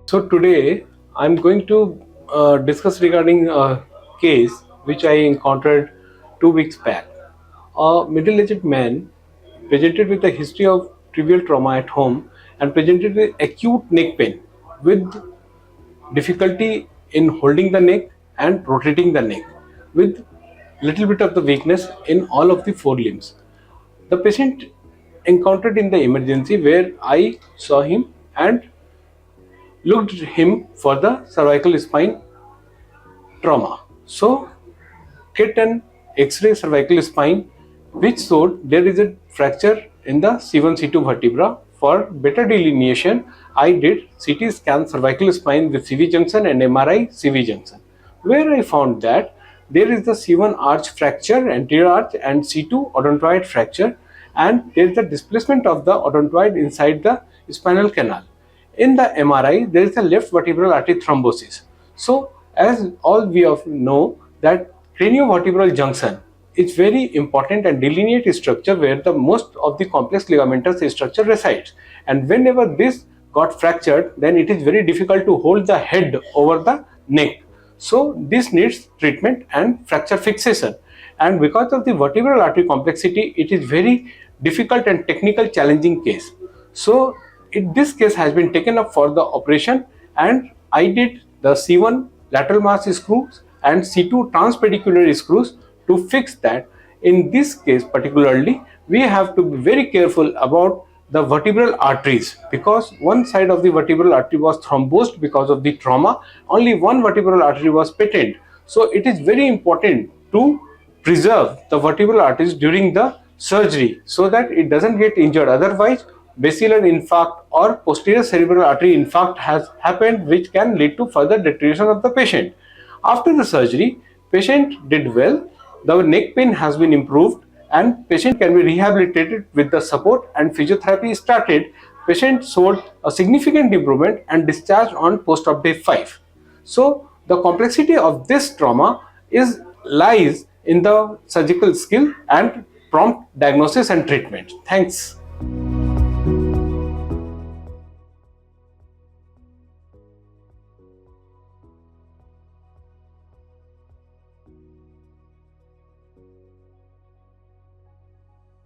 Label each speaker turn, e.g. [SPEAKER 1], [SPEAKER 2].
[SPEAKER 1] So today I'm going to discuss regarding a case which I encountered 2 weeks back. A middle-aged man presented with a history of trivial trauma at home and presented with acute neck pain with difficulty in holding the neck and rotating the neck with little bit of the weakness in all of the four limbs. The patient encountered in the emergency where I saw him and looked him for the cervical spine trauma. So, get an X-ray cervical spine which showed there is a fracture in the C1 C2 vertebra. For better delineation, I did CT scan cervical spine with CV junction and MRI CV junction, where I found that there is the C1 arch fracture, anterior arch, and C2 odontoid fracture, and there is the displacement of the odontoid inside the spinal canal. In the MRI, there is a left vertebral artery thrombosis. So, as all we know that craniovertebral junction is very important and delineate structure where the most of the complex ligamentous structure resides. And whenever this got fractured, then it is very difficult to hold the head over the neck. So this needs treatment and fracture fixation. And because of the vertebral artery complexity, it is very difficult and technical challenging case. So this case has been taken up for the operation, and I did the C1 lateral mass screws and C2 transpedicular screws to fix that. In this case particularly, we have to be very careful about the vertebral arteries because one side of the vertebral artery was thrombosed because of the trauma. Only one vertebral artery was patent. So it is very important to preserve the vertebral arteries during the surgery so that it doesn't get injured. Otherwise, basilar infarct or posterior cerebral artery infarct has happened, which can lead to further deterioration of the patient. After the surgery, patient did well, the neck pain has been improved, and patient can be rehabilitated with the support and physiotherapy started. Patient showed a significant improvement and discharged on post-op day 5. So the complexity of this trauma lies in the surgical skill and prompt diagnosis and treatment. Thanks.